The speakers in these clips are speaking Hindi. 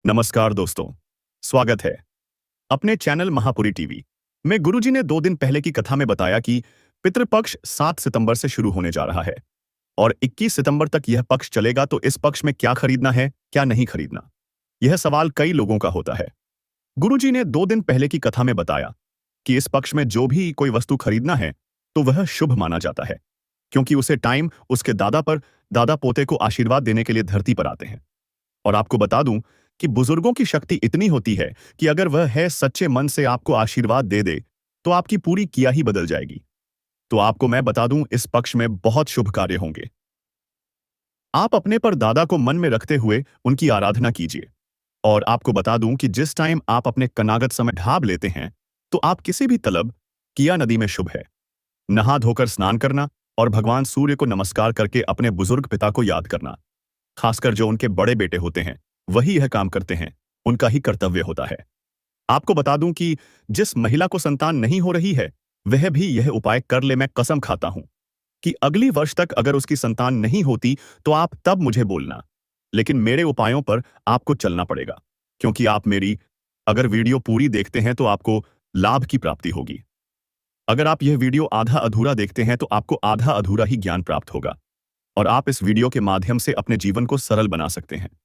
नमस्कार दोस्तों, स्वागत है अपने चैनल महापुरी टीवी में। गुरुजी ने 2 दिन पहले की कथा में बताया कि पितृपक्ष 7 सितंबर से शुरू होने जा रहा है और 21 सितंबर तक यह पक्ष चलेगा। तो इस पक्ष में क्या खरीदना है, क्या नहीं खरीदना, यह सवाल कई लोगों का होता है। गुरुजी ने 2 दिन पहले की कथा में बताया कि इस पक्ष में जो भी कोई वस्तु खरीदना है तो वह शुभ माना जाता है, क्योंकि उसे टाइम उसके दादा पोते को आशीर्वाद देने के लिए धरती पर आते हैं। और आपको बता दूं कि बुजुर्गों की शक्ति इतनी होती है कि अगर वह है सच्चे मन से आपको आशीर्वाद दे दे तो आपकी पूरी किया ही बदल जाएगी। तो आपको मैं बता दूं, इस पक्ष में बहुत शुभ कार्य होंगे। आप अपने पर दादा को मन में रखते हुए उनकी आराधना कीजिए। और आपको बता दूं कि जिस टाइम आप अपने कनागत समय ढाब लेते हैं तो आप किसी भी तलब किया नदी में शुभ है नहा धोकर स्नान करना और भगवान सूर्य को नमस्कार करके अपने बुजुर्ग पिता को याद करना। खासकर जो उनके बड़े बेटे होते हैं वही यह काम करते हैं, उनका ही कर्तव्य होता है। आपको बता दूं कि जिस महिला को संतान नहीं हो रही है वह भी यह उपाय कर ले। मैं कसम खाता हूं कि अगली वर्ष तक अगर उसकी संतान नहीं होती तो आप तब मुझे बोलना, लेकिन मेरे उपायों पर आपको चलना पड़ेगा, क्योंकि आप मेरी अगर वीडियो पूरी देखते हैं तो आपको लाभ की प्राप्ति होगी। अगर आप यह वीडियो आधा अधूरा देखते हैं तो आपको आधा अधूरा ही ज्ञान प्राप्त होगा और आप इस वीडियो के माध्यम से अपने जीवन को सरल बना सकते हैं।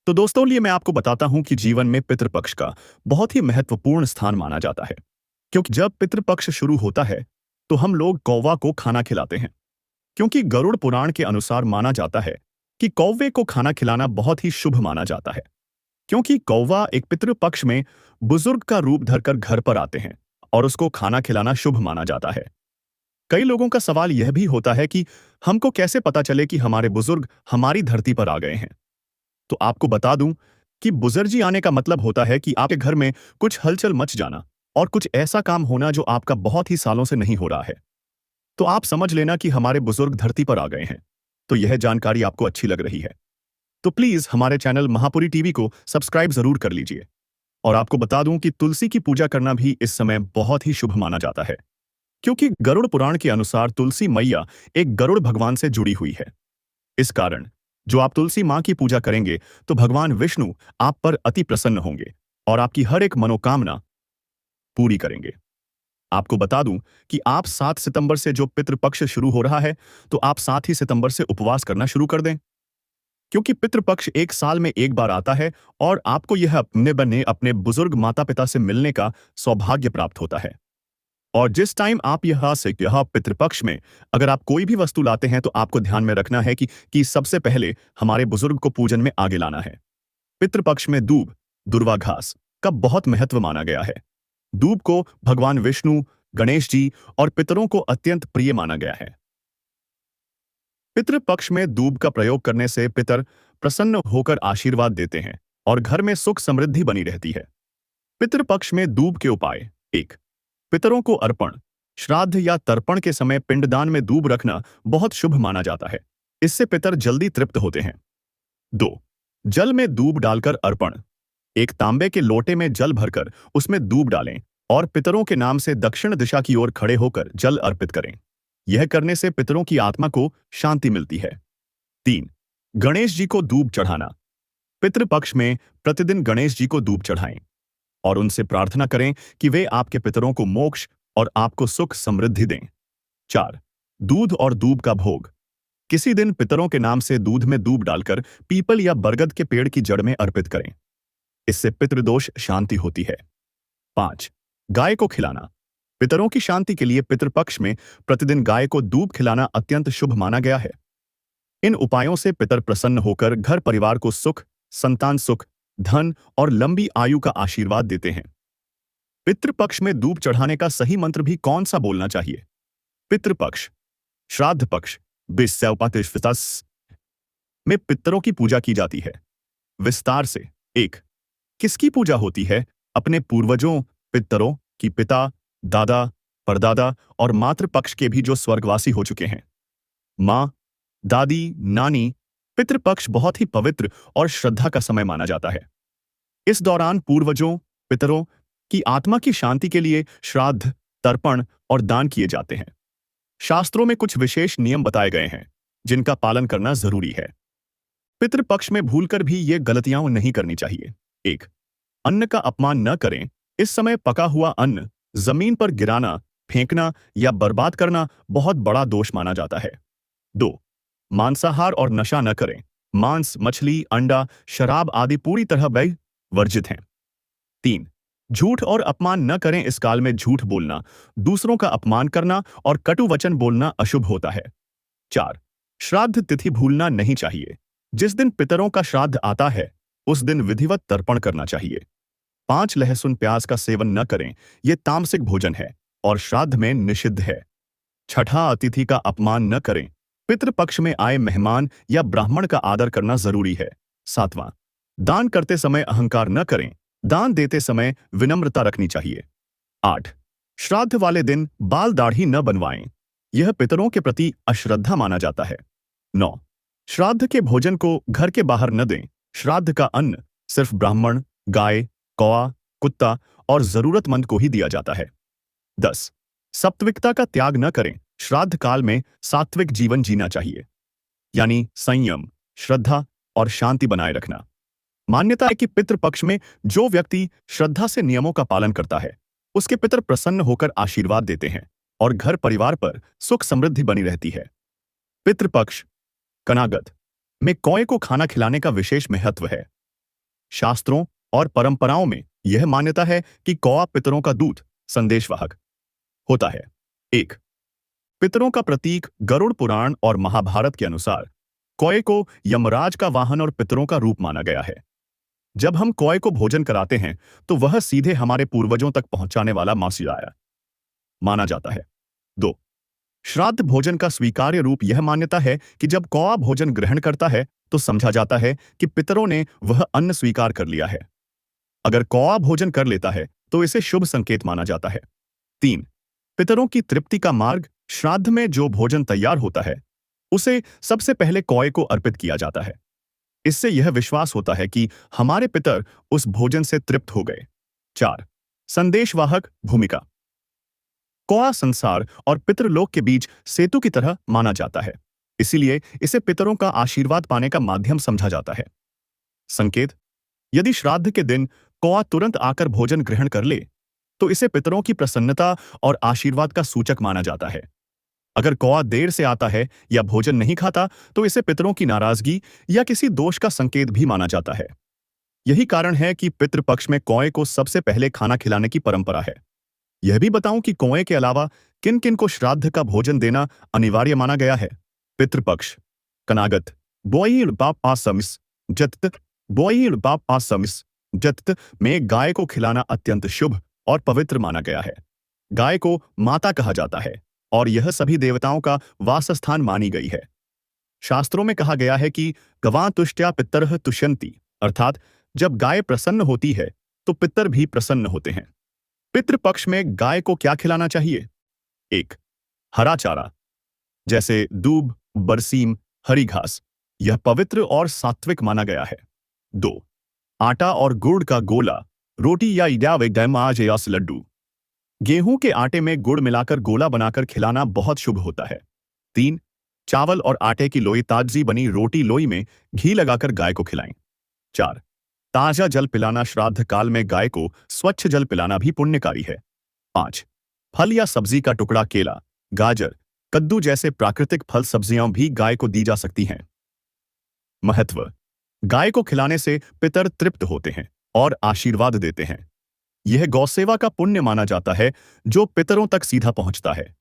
तो दोस्तों, लिए मैं आपको बताता हूं कि जीवन में पितृपक्ष का बहुत ही महत्वपूर्ण स्थान माना जाता है, क्योंकि जब पितृपक्ष शुरू होता है तो हम लोग कौवा को खाना खिलाते हैं, क्योंकि गरुड़ पुराण के अनुसार माना जाता है कि कौवे को खाना खिलाना बहुत ही शुभ माना जाता है, क्योंकि कौवा एक पितृपक्ष में बुजुर्ग का रूप धरकर घर पर आते हैं और उसको खाना खिलाना शुभ माना जाता है। कई लोगों का सवाल यह भी होता है कि हमको कैसे पता चले कि हमारे बुजुर्ग हमारी धरती पर आ गए हैं। तो आपको बता दूं कि बुजुर्जी आने का मतलब होता है कि आपके घर में कुछ हलचल मच जाना और कुछ ऐसा काम होना जो आपका बहुत ही सालों से नहीं हो रहा है। तो आप समझ लेना कि हमारे बुजुर्ग धरती पर आ गए हैं। तो यह जानकारी आपको अच्छी लग रही है तो प्लीज हमारे चैनल महापुरी टीवी को सब्सक्राइब जरूर कर लीजिए। और आपको बता दूं कि तुलसी की पूजा करना भी इस समय बहुत ही शुभ माना जाता है, क्योंकि गरुड़ पुराण के अनुसार तुलसी मैया एक गरुड़ भगवान से जुड़ी हुई है। इस कारण जो आप तुलसी मां की पूजा करेंगे तो भगवान विष्णु आप पर अति प्रसन्न होंगे और आपकी हर एक मनोकामना पूरी करेंगे। आपको बता दूं कि आप 7 सितंबर से जो पितृपक्ष शुरू हो रहा है तो आप 7 ही सितंबर से उपवास करना शुरू कर दें, क्योंकि पितृपक्ष एक साल में एक बार आता है और आपको यह अपने बने अपने बुजुर्ग माता पिता से मिलने का सौभाग्य प्राप्त होता है। और जिस टाइम आप यह पितृपक्ष में अगर आप कोई भी वस्तु लाते हैं तो आपको ध्यान में रखना है कि सबसे पहले हमारे बुजुर्ग को पूजन में आगे लाना है। पितृपक्ष में दूब दुर्वा घास का बहुत महत्व माना गया है। दूब को भगवान विष्णु, गणेश जी और पितरों को अत्यंत प्रिय माना गया है। पितृपक्ष में दूब का प्रयोग करने से पितर प्रसन्न होकर आशीर्वाद देते हैं और घर में सुख समृद्धि बनी रहती है। पितृपक्ष में दूब के उपाय: 1. पितरों को अर्पण। श्राद्ध या तर्पण के समय पिंडदान में दूब रखना बहुत शुभ माना जाता है, इससे पितर जल्दी तृप्त होते हैं। 2. जल में दूब डालकर अर्पण। एक तांबे के लोटे में जल भरकर उसमें दूब डालें और पितरों के नाम से दक्षिण दिशा की ओर खड़े होकर जल अर्पित करें। यह करने से पितरों की आत्मा को शांति मिलती है। 3. गणेश जी को दूब चढ़ाना। पितृपक्ष में प्रतिदिन गणेश जी को दूब चढ़ाएं और उनसे प्रार्थना करें कि वे आपके पितरों को मोक्ष और आपको सुख समृद्धि दें। 4. दूध और दूब का भोग। किसी दिन पितरों के नाम से दूध में दूब डालकर पीपल या बरगद के पेड़ की जड़ में अर्पित करें, इससे पितृदोष शांति होती है। 5. गाय को खिलाना। पितरों की शांति के लिए पितृपक्ष में प्रतिदिन गाय को दूब खिलाना अत्यंत शुभ माना गया है। इन उपायों से पितर प्रसन्न होकर घर परिवार को सुख, संतान सुख, धन और लंबी आयु का आशीर्वाद देते हैं। पितृपक्ष में दूब चढ़ाने का सही मंत्र भी कौन सा बोलना चाहिए? पितृपक्ष, श्राद्ध पक्ष में पितरों की पूजा की जाती है। विस्तार से 1. किसकी पूजा होती है? अपने पूर्वजों पितरों की, पिता, दादा, परदादा और मातृपक्ष के भी जो स्वर्गवासी हो चुके हैं। माँ, दादी, नानी। पितृपक्ष बहुत ही पवित्र और श्रद्धा का समय माना जाता है। इस दौरान पूर्वजों पितरों की आत्मा की शांति के लिए श्राद्ध, तर्पण और दान किए जाते हैं। शास्त्रों में कुछ विशेष नियम बताए गए हैं जिनका पालन करना जरूरी है। पितृपक्ष में भूलकर भी ये गलतियां नहीं करनी चाहिए। एक, अन्न का अपमान न करें। इस समय पका हुआ अन्न जमीन पर गिराना, फेंकना या बर्बाद करना बहुत बड़ा दोष माना जाता है। दो, मांसाहार और नशा न करें। मांस, मछली, अंडा, शराब आदि पूरी तरह वर्जित हैं। तीन, झूठ और अपमान न करें। इस काल में झूठ बोलना, दूसरों का अपमान करना और कटु वचन बोलना अशुभ होता है। चार, श्राद्ध तिथि भूलना नहीं चाहिए। जिस दिन पितरों का श्राद्ध आता है उस दिन विधिवत तर्पण करना चाहिए। पांच, लहसुन प्याज का सेवन न करें, यह तामसिक भोजन है और श्राद्ध में निषिद्ध है। छठा, अतिथि का अपमान न करें। पितृपक्ष में आए मेहमान या ब्राह्मण का आदर करना जरूरी है। सातवां, दान करते समय अहंकार न करें। दान देते समय विनम्रता रखनी चाहिए। आठ, श्राद्ध वाले दिन बाल दाढ़ी न बनवाएं, यह पितरों के प्रति अश्रद्धा माना जाता है। नौ, श्राद्ध के भोजन को घर के बाहर न दें। श्राद्ध का अन्न सिर्फ ब्राह्मण, गाय, कौआ, कुत्ता और जरूरतमंद को ही दिया जाता है। 10, सात्विकता का त्याग न करें। श्राद्ध काल में सात्विक जीवन जीना चाहिए, यानी संयम, श्रद्धा और शांति बनाए रखना। मान्यता है कि पितृपक्ष में जो व्यक्ति श्रद्धा से नियमों का पालन करता है उसके पितर प्रसन्न होकर आशीर्वाद देते हैं और घर परिवार पर सुख समृद्धि बनी रहती है। पितृपक्ष कनागत में कौए को खाना खिलाने का विशेष महत्व है। शास्त्रों और परंपराओं में यह मान्यता है कि कौआ पितरों का दूत, संदेशवाहक होता है। एक, पितरों का प्रतीक। गरुड़ पुराण और महाभारत के अनुसार कौए को यमराज का वाहन और पितरों का रूप माना गया है। जब हम कौए को भोजन कराते हैं तो वह सीधे हमारे पूर्वजों तक पहुंचाने वाला मासीराया माना जाता है। दो, श्राद्ध भोजन का स्वीकार्य रूप। यह मान्यता है कि जब कौआ भोजन ग्रहण करता है तो समझा जाता है कि पितरों ने वह अन्न स्वीकार कर लिया है। अगर कौआ भोजन कर लेता है तो इसे शुभ संकेत माना जाता है। तीन, पितरों की तृप्ति का मार्ग। श्राद्ध में जो भोजन तैयार होता है उसे सबसे पहले कौए को अर्पित किया जाता है। इससे यह विश्वास होता है कि हमारे पितर उस भोजन से तृप्त हो गए। चार, संदेशवाहक भूमिका। कौआ संसार और पितृलोक के बीच सेतु की तरह माना जाता है, इसीलिए इसे पितरों का आशीर्वाद पाने का माध्यम समझा जाता है। संकेत, यदि श्राद्ध के दिन कौआ तुरंत आकर भोजन ग्रहण कर ले तो इसे पितरों की प्रसन्नता और आशीर्वाद का सूचक माना जाता है। अगर कौआ देर से आता है या भोजन नहीं खाता तो इसे पितरों की नाराजगी या किसी दोष का संकेत भी माना जाता है। यही कारण है कि पितृपक्ष में कौए को सबसे पहले खाना खिलाने की परंपरा है। यह भी बताऊं कि कौए के अलावा किन किन को श्राद्ध का भोजन देना अनिवार्य माना गया है। पितृपक्ष कनागत बोईल बाप आसमिस जत बोईल बाप आसमिस जत में गाय को खिलाना अत्यंत शुभ और पवित्र माना गया है। गाय को माता कहा जाता है और यह सभी देवताओं का वासस्थान मानी गई है। शास्त्रों में कहा गया है कि गवां तुष्ट्या पितरः तुष्यन्ति, अर्थात जब गाय प्रसन्न होती है तो पितर भी प्रसन्न होते हैं। पितृपक्ष में गाय को क्या खिलाना चाहिए? एक, हरा चारा जैसे दूब, बरसीम, हरी घास, यह पवित्र और सात्विक माना गया है। दो, आटा और गुड़ का गोला, रोटी या इडावेगडैमाजयास लड्डू। गेहूं के आटे में गुड़ मिलाकर गोला बनाकर खिलाना बहुत शुभ होता है। तीन, चावल और आटे की लोई ताजी बनी रोटी लोई में घी लगाकर गाय को खिलाएं। चार, ताजा जल पिलाना। श्राद्ध काल में गाय को स्वच्छ जल पिलाना भी पुण्यकारी है। पांच, फल या सब्जी का टुकड़ा, केला, गाजर, कद्दू जैसे प्राकृतिक फल सब्जियां भी गाय को दी जा सकती हैं। महत्व, गाय को खिलाने से पितर तृप्त होते हैं और आशीर्वाद देते हैं। यह गौसेवा का पुण्य माना जाता है जो पितरों तक सीधा पहुंचता है।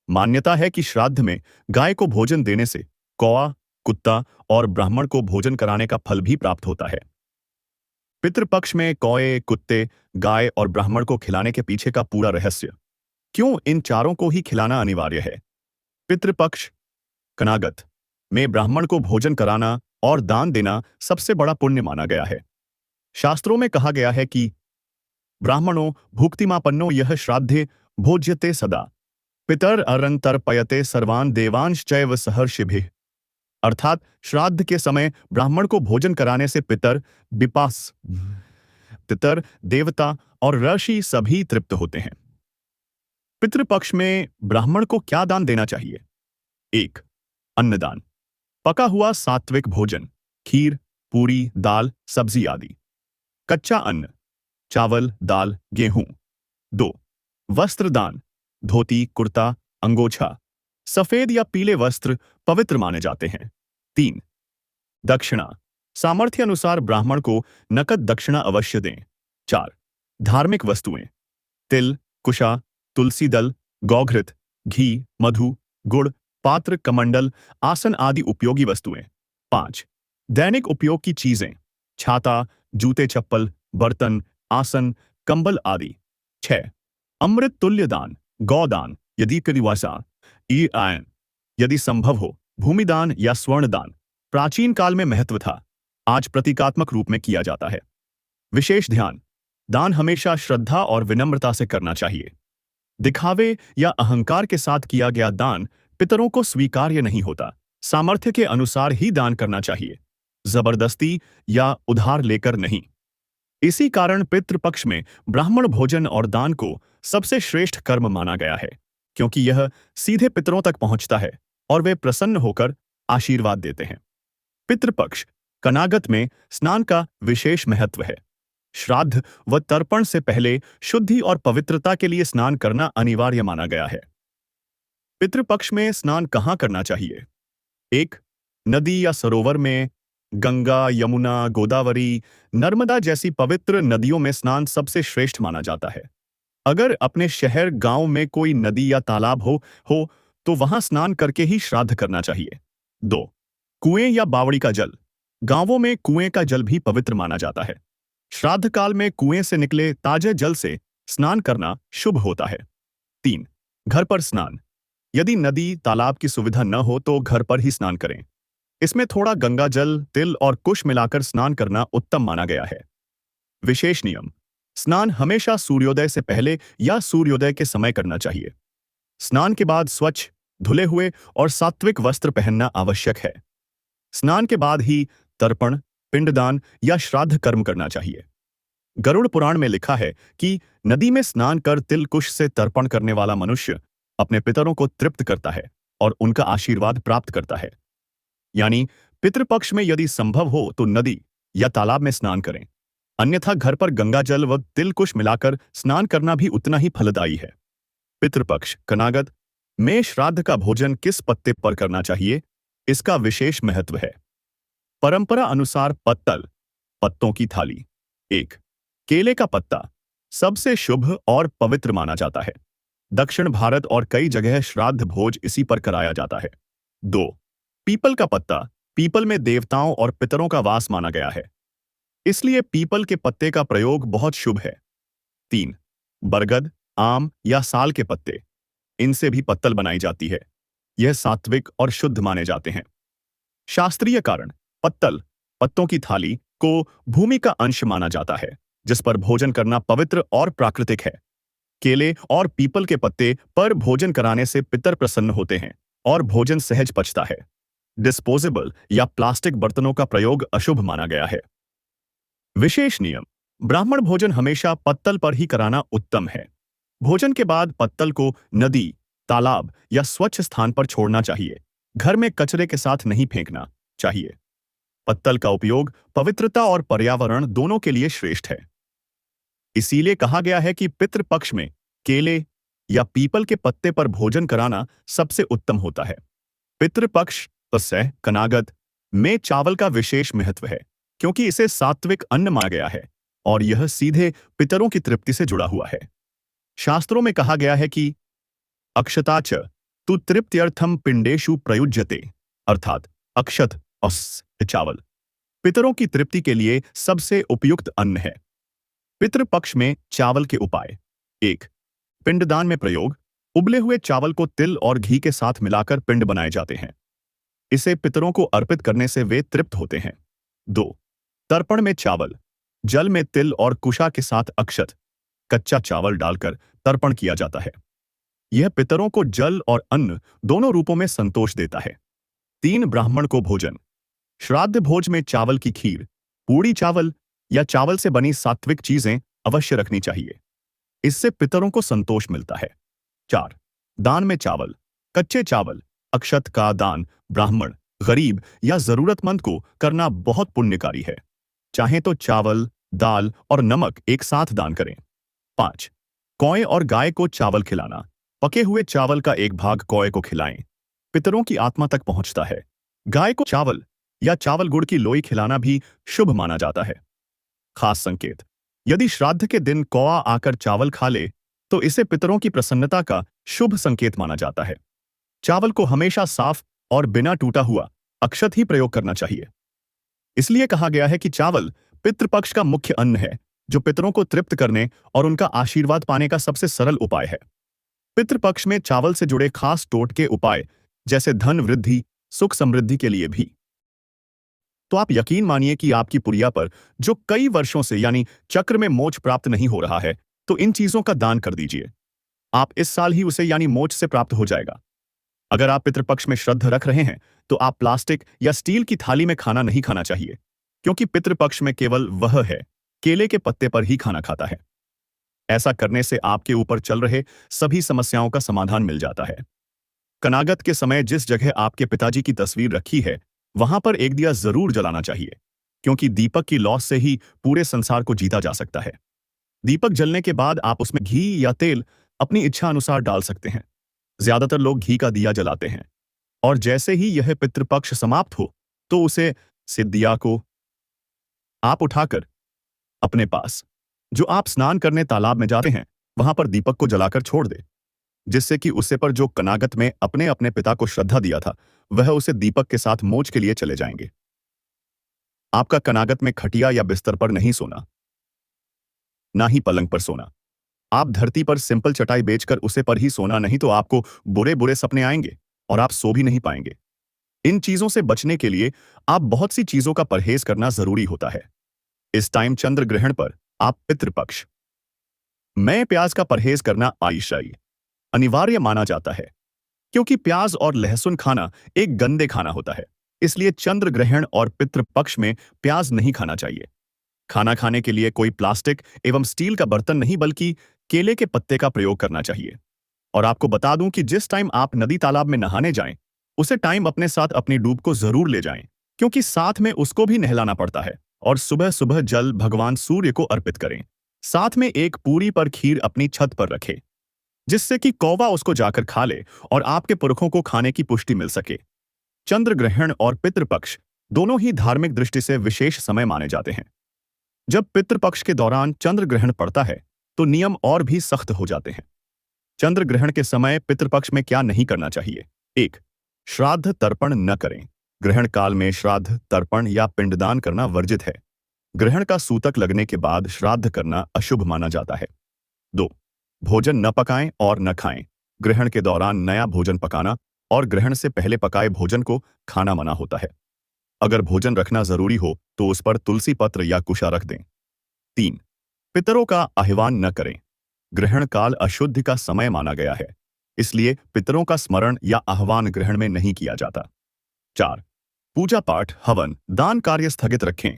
मान्यता है कि श्राद्ध में गाय को भोजन देने से कौआ, कुत्ता और ब्राह्मण को भोजन कराने का फल भी प्राप्त होता है। पितृपक्ष में कौए, कुत्ते, गाय और ब्राह्मण को खिलाने के पीछे का पूरा रहस्य। क्यों इन चारों को ही खिलाना अनिवार्य है? पितृपक्ष कनागत में ब्राह्मण को भोजन कराना और दान देना सबसे बड़ा पुण्य माना गया है। शास्त्रों में कहा गया है कि ब्राह्मणों भुक्तिमापन्नो यह श्राद्धे भोज्यते सदा पितर अरंतर्पयते सर्वान् देवांश्चैव सहर्षिभिः, अर्थात श्राद्ध के समय ब्राह्मण को भोजन कराने से पितर, देवता और ऋषि सभी तृप्त होते हैं। पितृपक्ष में ब्राह्मण को क्या दान देना चाहिए? एक, अन्नदान, पका हुआ सात्विक भोजन, खीर, पूरी, दाल, सब्जी आदि। कच्चा अन्न, चावल, दाल, गेहूं। 2. वस्त्र दान, धोती, कुर्ता, अंगोछा, सफेद या पीले वस्त्र पवित्र माने जाते हैं। 3. दक्षिणा, सामर्थ्य अनुसार ब्राह्मण को नकद दक्षिणा अवश्य दें। 4. धार्मिक वस्तुएं, तिल, कुशा, तुलसी दल, गौघृत, घी, मधु, गुड़, पात्र, कमंडल, आसन आदि उपयोगी वस्तुएं। 5. दैनिक उपयोग की चीजें, छाता, जूते चप्पल, बर्तन, आसन, कंबल आदि। 6. अमृत तुल्य दान, गौदान, यदि कदिवासा, ई आयन, यदि संभव हो, भूमिदान या स्वर्ण दान। प्राचीन काल में महत्व था, आज प्रतीकात्मक रूप में किया जाता है। विशेष ध्यान, दान हमेशा श्रद्धा और विनम्रता से करना चाहिए। दिखावे या अहंकार के साथ किया गया दान पितरों को स्वीकार्य नहीं होता। सामर्थ्य के अनुसार ही दान करना चाहिए, जबरदस्ती या उधार लेकर नहीं। इसी कारण पितृपक्ष में ब्राह्मण भोजन और दान को सबसे श्रेष्ठ कर्म माना गया है, क्योंकि यह सीधे पितरों तक पहुंचता है और वे प्रसन्न होकर आशीर्वाद देते हैं। पितृपक्ष कनागत में स्नान का विशेष महत्व है। श्राद्ध व तर्पण से पहले शुद्धि और पवित्रता के लिए स्नान करना अनिवार्य माना गया है। पितृपक्ष में स्नान कहाँ करना चाहिए? 1. नदी या सरोवर में। गंगा, यमुना, गोदावरी, नर्मदा जैसी पवित्र नदियों में स्नान सबसे श्रेष्ठ माना जाता है। अगर अपने शहर गांव में कोई नदी या तालाब हो तो वहां स्नान करके ही श्राद्ध करना चाहिए। 2. कुएं या बावड़ी का जल। गांवों में कुएं का जल भी पवित्र माना जाता है। श्राद्ध काल में कुएं से निकले ताजे जल से स्नान करना शुभ होता है। 3. घर पर स्नान। यदि नदी तालाब की सुविधा न हो तो घर पर ही स्नान करें। इसमें थोड़ा गंगा जल, तिल और कुश मिलाकर स्नान करना उत्तम माना गया है। विशेष नियम, स्नान हमेशा सूर्योदय से पहले या सूर्योदय के समय करना चाहिए। स्नान के बाद स्वच्छ, धुले हुए और सात्विक वस्त्र पहनना आवश्यक है। स्नान के बाद ही तर्पण, पिंडदान या श्राद्ध कर्म करना चाहिए। गरुड़ पुराण में लिखा है कि नदी में स्नान कर तिल कुश से तर्पण करने वाला मनुष्य अपने पितरों को तृप्त करता है और उनका आशीर्वाद प्राप्त करता है। यानी पितृपक्ष में यदि संभव हो तो नदी या तालाब में स्नान करें, अन्यथा घर पर गंगा जल व तिल कुश मिलाकर स्नान करना भी उतना ही फलदायी है। पितृपक्ष कनागत में श्राद्ध का भोजन किस पत्ते पर करना चाहिए, इसका विशेष महत्व है। परंपरा अनुसार पत्तों की थाली। 1. केले का पत्ता सबसे शुभ और पवित्र माना जाता है। दक्षिण भारत और कई जगह श्राद्ध भोज इसी पर कराया जाता है। 2. पीपल का पत्ता। पीपल में देवताओं और पितरों का वास माना गया है, इसलिए पीपल के पत्ते का प्रयोग बहुत शुभ है। 3. बरगद, आम या साल के पत्ते। इनसे भी पत्तल बनाई जाती है। यह सात्विक और शुद्ध माने जाते हैं। शास्त्रीय कारण, पत्तों की थाली को भूमि का अंश माना जाता है, जिस पर भोजन करना पवित्र और प्राकृतिक है। केले और पीपल के पत्ते पर भोजन कराने से पितर प्रसन्न होते हैं और भोजन सहज पचता है। डिस्पोजेबल या प्लास्टिक बर्तनों का प्रयोग अशुभ माना गया है। विशेष नियम, ब्राह्मण भोजन हमेशा पत्तल पर ही कराना उत्तम है। भोजन के बाद पत्तल को नदी, तालाब या स्वच्छ स्थान पर छोड़ना चाहिए। घर में कचरे के साथ नहीं फेंकना चाहिए। पत्तल का उपयोग पवित्रता और पर्यावरण दोनों के लिए श्रेष्ठ है। इसीलिए कहा गया है कि पितृपक्ष में केले या पीपल के पत्ते पर भोजन कराना सबसे उत्तम होता है। पितृपक्ष कनागत में चावल का विशेष महत्व है, क्योंकि इसे सात्विक अन्न माना गया है और यह सीधे पितरों की तृप्ति से जुड़ा हुआ है। शास्त्रों में कहा गया है कि अक्षता च तु तृप्त्यर्थम पिंडेषु प्रयुज्यते, अर्थात अक्षत चावल पितरों की तृप्ति के लिए सबसे उपयुक्त अन्न है। पितृपक्ष में चावल के उपाय। 1. पिंडदान में प्रयोग। उबले हुए चावल को तिल और घी के साथ मिलाकर पिंड बनाए जाते हैं। इसे पितरों को अर्पित करने से वे तृप्त होते हैं। 2. तर्पण में चावल। जल में तिल और कुशा के साथ अक्षत, कच्चा चावल डालकर तर्पण किया जाता है। यह पितरों को जल और अन्न दोनों रूपों में संतोष देता है। 3. ब्राह्मण को भोजन। श्राद्ध भोज में चावल की खीर, पूड़ी चावल या चावल से बनी सात्विक चीजें अवश्य रखनी चाहिए। इससे पितरों को संतोष मिलता है। 4. दान में चावल। कच्चे चावल, अक्षत का दान ब्राह्मण गरीब या जरूरतमंद को करना बहुत पुण्यकारी है। चाहे तो चावल, दाल और नमक एक साथ दान करें। 5. कौए और गाय को चावल खिलाना। पके हुए चावल का एक भाग कौए को खिलाएं। पितरों की आत्मा तक पहुंचता है। गाय को चावल या चावल गुड़ की लोई खिलाना भी शुभ माना जाता है। खास संकेत: यदि श्राद्ध के दिन कौआ आकर चावल खा ले तो इसे पितरों की प्रसन्नता का शुभ संकेत माना जाता है। चावल को हमेशा साफ और बिना टूटा हुआ अक्षत ही प्रयोग करना चाहिए। इसलिए कहा गया है कि चावल पितृपक्ष का मुख्य अन्न है, जो पितरों को तृप्त करने और उनका आशीर्वाद पाने का सबसे सरल उपाय है। पितृपक्ष में चावल से जुड़े खास टोटके उपाय, जैसे धन वृद्धि, सुख समृद्धि के लिए भी। तो आप यकीन मानिए कि आपकी पुरिया पर जो कई वर्षों से यानी चक्र में मोक्ष प्राप्त नहीं हो रहा है, तो इन चीजों का दान कर दीजिए। आप इस साल ही उसे यानी मोक्ष से प्राप्त हो जाएगा। अगर आप पितृपक्ष में श्रद्धा रख रहे हैं तो आप प्लास्टिक या स्टील की थाली में खाना नहीं खाना चाहिए, क्योंकि पितृपक्ष में केवल वह है केले के पत्ते पर ही खाना खाता है। ऐसा करने से आपके ऊपर चल रहे सभी समस्याओं का समाधान मिल जाता है। कनागत के समय जिस जगह आपके पिताजी की तस्वीर रखी है, वहां पर एक दिया जरूर जलाना चाहिए, क्योंकि दीपक की लौ से ही पूरे संसार को जीता जा सकता है। दीपक जलने के बाद आप उसमें घी या तेल अपनी इच्छा अनुसार डाल सकते हैं। ज्यादातर लोग घी का दिया जलाते हैं, और जैसे ही यह पितृपक्ष समाप्त हो तो उसे सिद्धिया को आप उठाकर अपने पास जो आप स्नान करने तालाब में जाते हैं वहां पर दीपक को जलाकर छोड़ दे, जिससे कि उससे पर जो कनागत में अपने अपने पिता को श्रद्धा दिया था वह उसे दीपक के साथ मोक्ष के लिए चले जाएंगे। आपका कनागत में खटिया या बिस्तर पर नहीं सोना, ना ही पलंग पर सोना। आप धरती पर सिंपल चटाई बेचकर उसे पर ही सोना, नहीं तो आपको बुरे बुरे सपने आएंगे और आप सो भी नहीं पाएंगे। इन चीजों से बचने के लिए आप बहुत सी चीजों का परहेज करना जरूरी होता है। इस टाइम चंद्र ग्रहण पर आप पितृपक्ष में प्याज का परहेज करना आयुष्य अनिवार्य माना जाता है, क्योंकि प्याज और लहसुन खाना एक गंदे खाना होता है। इसलिए चंद्र ग्रहण और पितृपक्ष में प्याज नहीं खाना चाहिए। खाना खाने के लिए कोई प्लास्टिक एवं स्टील का बर्तन नहीं, बल्कि केले के पत्ते का प्रयोग करना चाहिए। और आपको बता दूं कि जिस टाइम आप नदी तालाब में नहाने जाएं, उसे टाइम अपने साथ अपनी डूब को जरूर ले जाएं, क्योंकि साथ में उसको भी नहलाना पड़ता है। और सुबह सुबह जल भगवान सूर्य को अर्पित करें। साथ में एक पूरी पर खीर अपनी छत पर रखें, जिससे कि कौवा उसको जाकर खा ले और आपके पुरखों को खाने की पुष्टि मिल सके। चंद्र ग्रहण और पितृपक्ष दोनों ही धार्मिक दृष्टि से विशेष समय माने जाते हैं। जब पितृपक्ष के दौरान चंद्र ग्रहण पड़ता है तो नियम और भी सख्त हो जाते हैं। चंद्र ग्रहण के समय पितृपक्ष में क्या नहीं करना चाहिए? 1. श्राद्ध तर्पण न करें। ग्रहण काल में श्राद्ध तर्पण या पिंडदान करना वर्जित है। ग्रहण का सूतक लगने के बाद श्राद्ध करना अशुभ माना जाता है। 2. भोजन न पकाएं और न खाएं। ग्रहण के दौरान नया भोजन पकाना और ग्रहण से पहले पकाए भोजन को खाना मना होता है। अगर भोजन रखना जरूरी हो तो उस पर तुलसी पत्र या कुशा रख दें। 3. पितरों का आह्वान न करें। ग्रहण काल अशुद्धि का समय माना गया है, इसलिए पितरों का स्मरण या आह्वान ग्रहण में नहीं किया जाता। 4. पूजा पाठ, हवन, दान कार्य स्थगित रखें।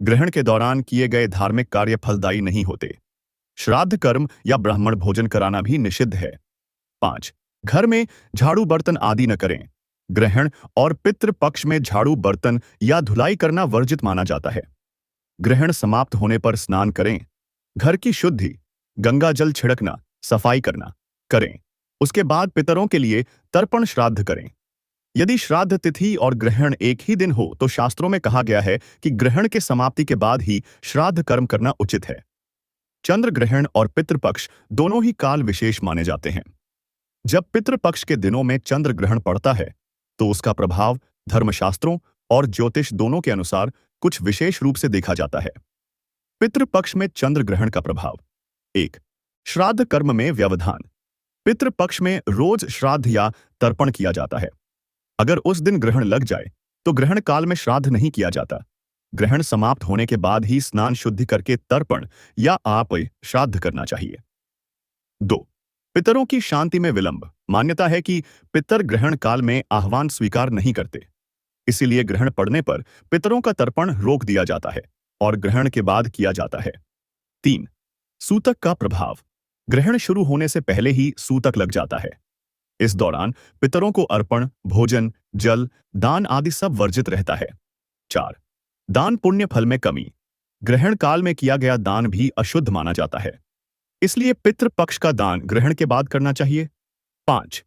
ग्रहण के दौरान किए गए धार्मिक कार्य फलदायी नहीं होते। श्राद्ध कर्म या ब्राह्मण भोजन कराना भी निषिद्ध है। 5. घर में झाड़ू बर्तन आदि न करें। ग्रहण और पितृ पक्ष में झाड़ू बर्तन या धुलाई करना वर्जित माना जाता है। ग्रहण समाप्त होने पर स्नान करें। घर की शुद्धि, गंगा जल छिड़कना, सफाई करना करें। उसके बाद पितरों के लिए तर्पण श्राद्ध करें। यदि श्राद्ध तिथि और ग्रहण एक ही दिन हो तो शास्त्रों में कहा गया है कि ग्रहण के समाप्ति के बाद ही श्राद्ध कर्म करना उचित है। चंद्र ग्रहण और पितृपक्ष दोनों ही काल विशेष माने जाते हैं। जब पितृपक्ष के दिनों में चंद्र ग्रहण पड़ता है तो उसका प्रभाव धर्मशास्त्रों और ज्योतिष दोनों के अनुसार कुछ विशेष रूप से देखा जाता है। पितृपक्ष में चंद्र ग्रहण का प्रभाव: 1. श्राद्ध कर्म में व्यवधान। पितृपक्ष में रोज श्राद्ध या तर्पण किया जाता है। अगर उस दिन ग्रहण लग जाए तो ग्रहण काल में श्राद्ध नहीं किया जाता। ग्रहण समाप्त होने के बाद ही स्नान शुद्धि करके तर्पण या आप श्राद्ध करना चाहिए। 2. पितरों की शांति में विलंब। मान्यता है कि पितर ग्रहण काल में आह्वान स्वीकार नहीं करते, इसीलिए ग्रहण पड़ने पर पितरों का तर्पण रोक दिया जाता है और ग्रहण के बाद किया जाता है। 3. सूतक का प्रभाव। ग्रहण शुरू होने से पहले ही सूतक लग जाता है। इस दौरान पितरों को अर्पण, भोजन, जल, दान आदि सब वर्जित रहता है। 4. दान पुण्य फल में कमी। ग्रहण काल में किया गया दान भी अशुद्ध माना जाता है, इसलिए पितृ पक्ष का दान ग्रहण के बाद करना चाहिए। 5.